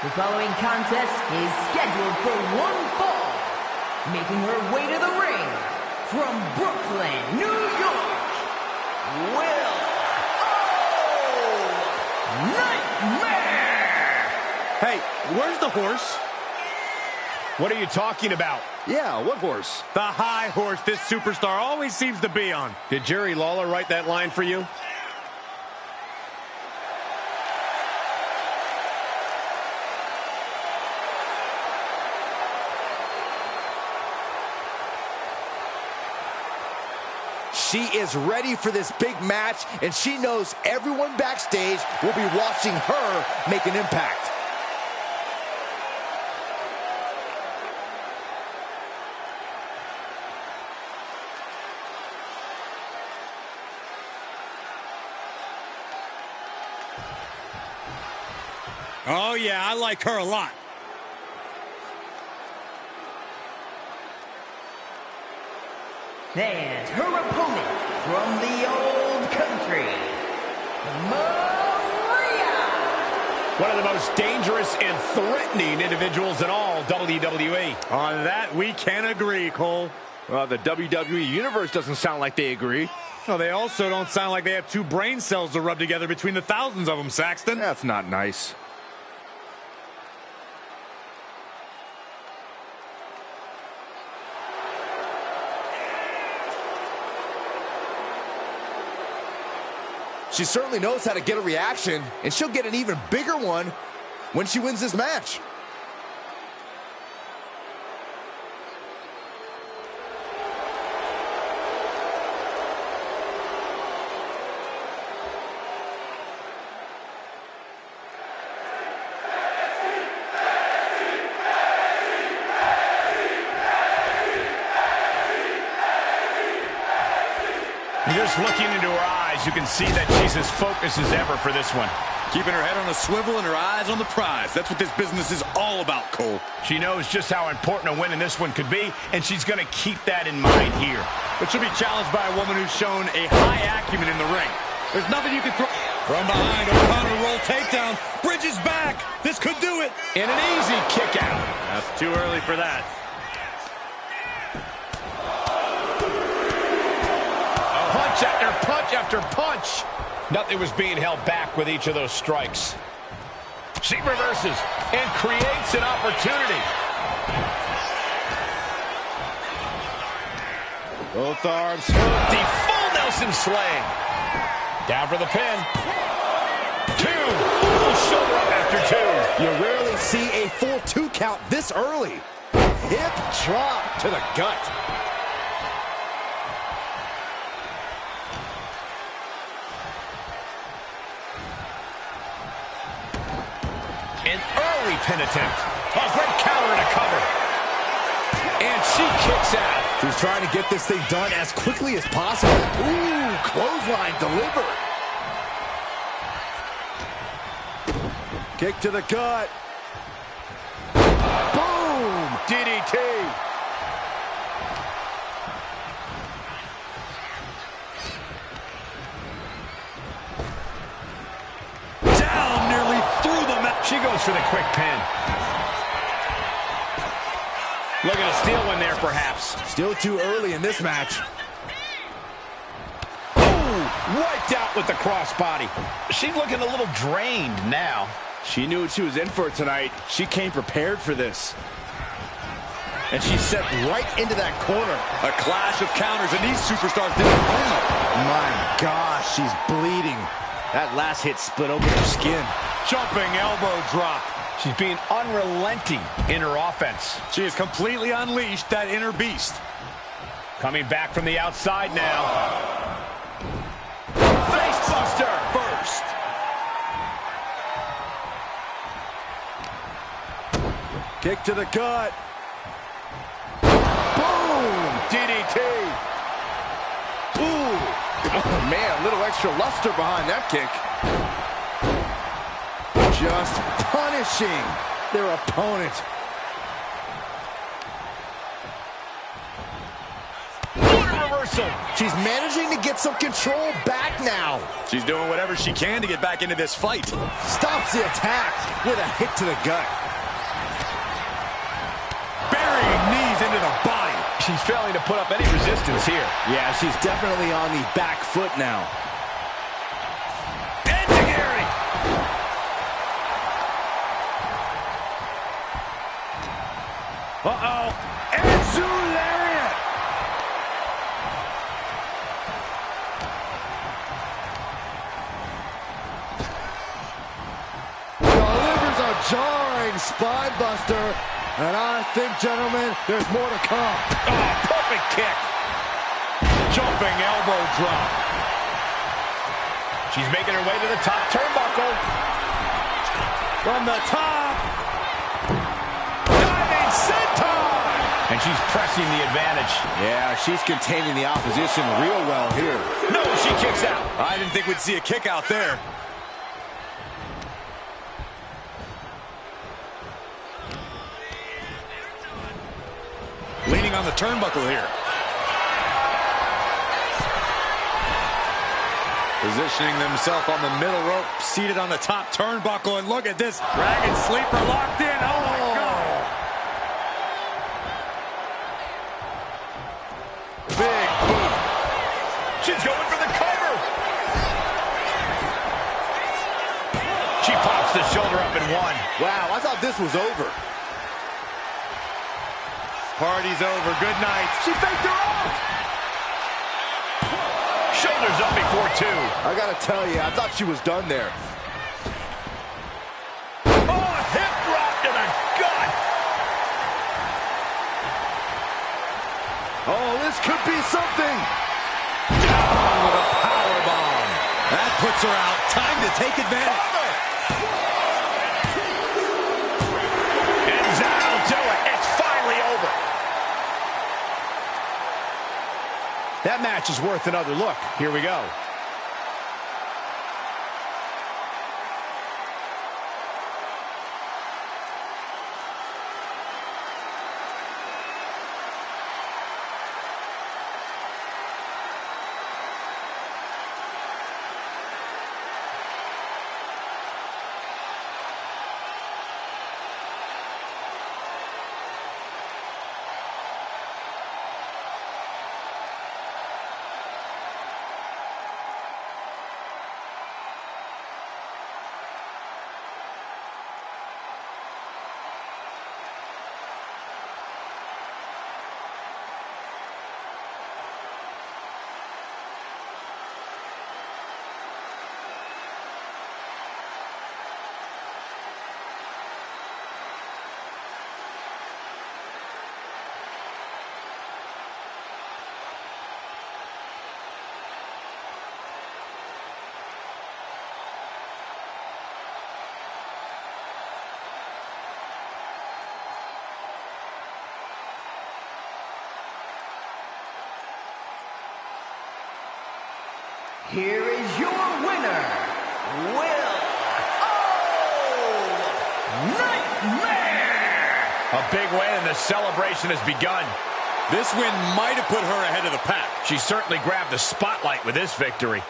The following contest is scheduled for one fall. Making her way to the ring from Brooklyn, New York, Willow Nightingale. Hey, where's the horse? What are you talking about? Yeah, what horse? The high horse this superstar always seems to be on. Did Jerry Lawler write that line for you? She is ready for this big match, and she knows everyone backstage will be watching her make an impact. Oh, yeah, I like her a lot. And her opponent from the old country, Marina. One of the most dangerous and threatening individuals in all WWE. On that, we can agree, Cole. Well, the WWE Universe doesn't sound like they agree. Well, they also don't sound like they have two brain cells to rub together between the thousands of them, Saxton. That's not nice. She certainly knows how to get a reaction, and she'll get an even bigger one when she wins this match. Just looking into her eyes, you can see that she's as focused as ever for this one. Keeping her head on a swivel and her eyes on the prize. That's what this business is all about, Cole. She knows just how important a win in this one could be, and she's going to keep that in mind here. But she'll be challenged by a woman who's shown a high acumen in the ring. There's nothing you can throw. From behind, O'Connor roll takedown. Bridges back. This could do it. And an easy kick out. That's too early for that. Punch after punch after punch. Nothing was being held back with each of those strikes. She reverses and creates an opportunity. Both arms. The full Nelson slam. Down for the pin. Two. Shoulder up after two. You rarely see a full 2 count this early. Hip drop to the gut. An early pin attempt. A great counter to cover. And she kicks out. She's trying to get this thing done as quickly as possible. Ooh, clothesline delivered. Kick to the gut. Boom! DDT. Down nearly through the mat. She goes for the quick pin. Looking to steal one there, perhaps. Still too early in this match. Ooh, wiped out with the crossbody. She's looking a little drained now. She knew what she was in for tonight. She came prepared for this. And she's set right into that corner. A clash of counters, and these superstars didn't own it. My gosh, she's bleeding. That last hit split open her skin. Jumping elbow drop. She's being unrelenting in her offense. She has completely unleashed that inner beast. Coming back from the outside now. Face buster first. Kick to the gut. Boom! DDT. Ooh! Oh, man, a little extra luster behind that kick. Just punishing their opponent. What a reversal. reversal. She's managing to get some control back now. She's doing whatever she can to get back into this fight. Stops the attack with a hit to the gut. Burying knees into the body. She's failing to put up any resistance here. Yeah, she's definitely on the back foot now. Uh-oh. Enzu lariat. Delivers a jarring spine buster. And I think, gentlemen, there's more to come. Oh, perfect kick. Jumping elbow drop. She's making her way to the top turnbuckle. From the top. And she's pressing the advantage. Yeah, she's containing the opposition real well here. No, she kicks out. I didn't think we'd see a kick out there. Leaning on the turnbuckle here. Positioning themselves on the middle rope, seated on the top turnbuckle, and look at this. Dragon sleeper locked in. Oh, my God. Big boot. She's going for the cover. She pops the shoulder up in one. Wow, I thought this was over. Party's over. Good night. She faked her out. Shoulders up before two. I gotta tell you, I thought she was done there. Oh, hip drop to the gut. Oh, this could be something. Down with a powerbomb. That puts her out. Time to take advantage. And that'll do it. It's finally over. That match is worth another look. Here we go. Here is your winner, Willow Nightingale. A big win and the celebration has begun. This win might have put her ahead of the pack. She certainly grabbed the spotlight with this victory.